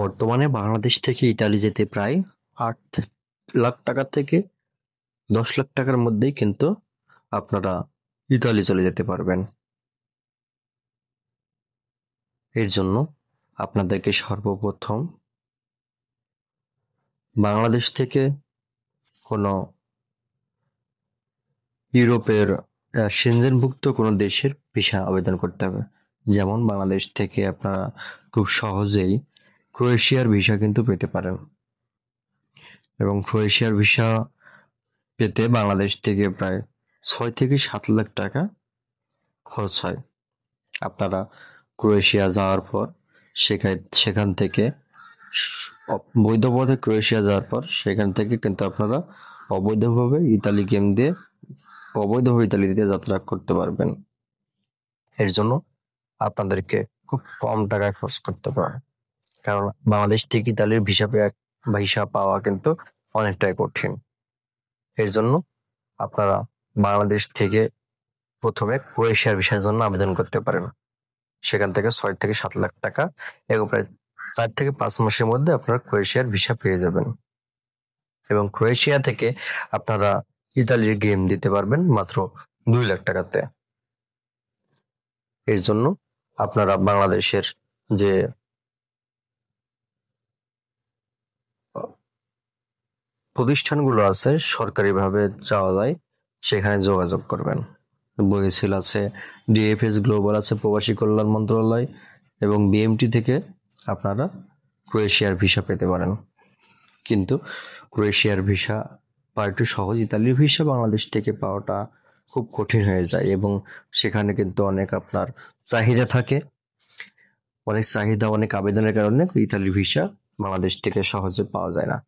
বর্তমানে বাংলাদেশ থেকে ইতালি যেতে প্রায় 8 লাখ টাকা থেকে 10 লাখ টাকার মধ্যেই কিন্তু আপনারা ইতালি চলে যেতে পারবেন। এর জন্য আপনাদেরকে সর্বপ্রথম বাংলাদেশ থেকে কোনো ইউরোপের সেনজেনভুক্ত কোনো দেশের ভিসা আবেদন করতে হবে। যেমন বাংলাদেশ থেকে আপনারা খুব সহজেই ক্রোয়েশিয়ার ভিসা কিন্তু পেতে পারেন, এবং ক্রোয়েশিয়ার ভিসা পেতে বাংলাদেশ থেকে প্রায় 6 থেকে 7 লাখ টাকা খরচ হয়। আপনারা ক্রোয়েশিয়া যাওয়ার পর সেখান থেকে বৈধ পথে ক্রোয়েশিয়া যাওয়ার পর সেখান থেকে কিন্তু আপনারা অবৈধভাবে ইতালিতে যাত্রা করতে পারবেন। এর জন্য আপনাদেরকে খুব কম টাকায় খরচ করতে পারে, কারণ বাংলাদেশ থেকে ইতালির ভিসা পাওয়া কিন্তু অনেকটাই কঠিন। এর জন্য আপনারা বাংলাদেশ থেকে প্রথমে ক্রোয়েশিয়ার ভিসার জন্য আবেদন করতে পারেন। সেখান থেকে 6 থেকে 7 লাখ টাকা এবং প্রায় 4 থেকে 5 মাসের মধ্যে আপনারা ক্রোয়েশিয়ার ভিসা পেয়ে যাবেন, এবং ক্রোয়েশিয়া থেকে আপনারা ইতালির গেম দিতে পারবেন মাত্র 2 লাখ টাকাতে। এর জন্য আপনারা বাংলাদেশের যে প্রতিষ্ঠানগুলো আছে সরকারিভাবে যাওয়া যায় সেখানে যোগাযোগ করবেন। বইসিল আছে, ডিএফএস গ্লোবাল আছে, প্রবাসী কল্যাণ মন্ত্রণালয় এবং বিএমটি থেকে আপনারা ক্রোয়েশিয়ার ভিসা পেতে পারেন। কিন্তু ক্রোয়েশিয়ার ভিসা পাওয়া একটু সহজ, ইতালির ভিসা বাংলাদেশ থেকে পাওয়াটা খুব কঠিন হয়ে যায়, এবং সেখানে কিন্তু অনেক আপনার চাহিদা থাকে, অনেক আবেদনের কারণে ইতালির ভিসা বাংলাদেশ থেকে সহজে পাওয়া যায় না।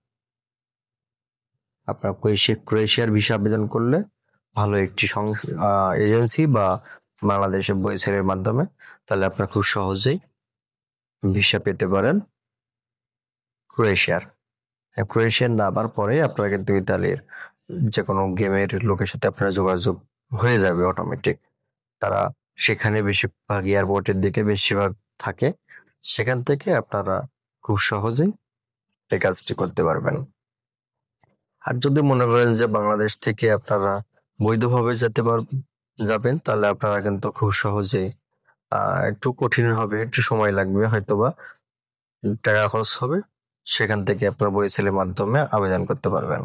আপনার ক্রোয়েশিয়ার ভিসা আবেদন করলে ভালো একটি এজেন্সি বা বাংলাদেশের বইসেলের মাধ্যমে, তাহলে আপনারা খুব সহজেই ভিসা পেতে পারেন ক্রোয়েশিয়ার নামার পরে আপনারা কিন্তু ইতালির যে কোনো গেমের লোকের সাথে আপনারা যোগাযোগ হয়ে যাবে অটোমেটিক। তারা সেখানে বেশিরভাগ এয়ারপোর্টের দিকে বেশিরভাগ থাকে, সেখান থেকে আপনারা খুব সহজেই এই কাজটি করতে পারবেন। আর যদি মনে করেন যে বাংলাদেশ থেকে আপনারা বৈধভাবে যাবেন, তাহলে আপনারা কিন্তু খুব সহজেই একটু কঠিন হবে, একটু সময় লাগবে, হয়তোবা টাকা খরচ হবে, সেখান থেকে আপনার বইসেলের মাধ্যমে আবেদন করতে পারবেন।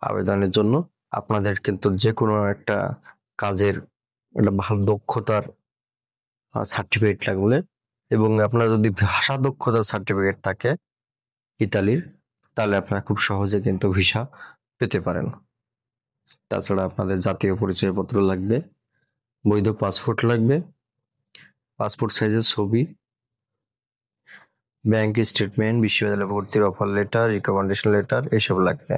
আবেদনের জন্য আপনাদের কিন্তু যে কোনো একটা কাজের একটা ভালো দক্ষতার সার্টিফিকেট লাগবে, এবং আপনার যদি ভাষা দক্ষতার সার্টিফিকেট থাকে ইতালির, তাহলে আপনারা খুব সহজে কিন্তু ভিসা পেতে পারেন। তাছাড়া আপনাদের জাতীয় পরিচয়পত্র লাগবে, বৈধ পাসপোর্ট লাগবে, পাসপোর্ট সাইজের ছবি, ব্যাংক স্টেটমেন্ট, বিশ্ববিদ্যালয় ভর্তির অফার লেটার, রিকমেন্ডেশন লেটার, এসব লাগবে।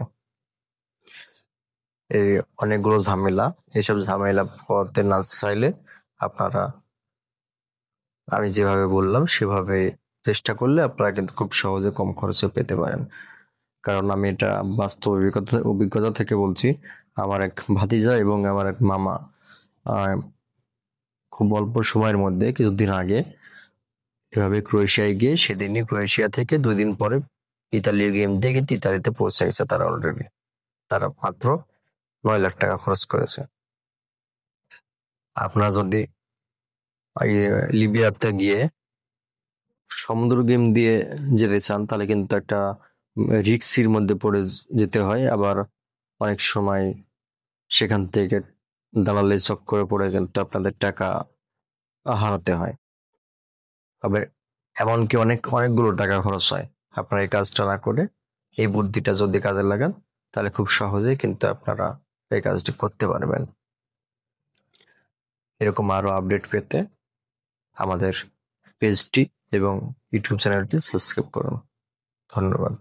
এই অনেকগুলো ঝামেলা, এসব ঝামেলা পড়তে না চাইলে আপনারা আমি যেভাবে বললাম সেভাবে চেষ্টা করলে আপনারা কিন্তু খুব সহজে কম খরচে পেতে পারেন। কারণ আমি এটা বাস্তব অভিজ্ঞতা থেকে বলছি। আমার এক ভাতিজা এবং আমার এক মামা খুব অল্প সময়ের মধ্যে কিছুদিন আগে এভাবে ক্রোয়েশিয়ায় গিয়ে সেদিনই ক্রোয়েশিয়া থেকে 2 দিন পরে ইতালির গেম দিয়ে কিন্তু ইতালিতে পৌঁছে গেছে তারা অলরেডি। তারা মাত্র 9 লাখ টাকা খরচ করেছে। আপনারা যদি লিবিয়াতে গিয়ে সমুদ্র গেম দিয়ে যেতে চান, তাহলে কিন্তু একটা রিস্কির মধ্যে পড়ে যেতে হয়, আবার অনেক সময় সেখান থেকে দালালের চক্করে পড়ে কিন্তু আপনাদের টাকা হারাতে হয়, তবে এমনকি অনেকগুলো টাকা খরচ হয়। আপনারা এই কাজটা না করে এই বুদ্ধিটা যদি কাজে লাগান, তাহলে খুব সহজেই কিন্তু আপনারা এই কাজটি করতে পারবেন। এরকম আরো আপডেট পেতে আমাদের পেজটি এবং ইউটিউব চ্যানেলটি সাবস্ক্রাইব করুন। ধন্যবাদ।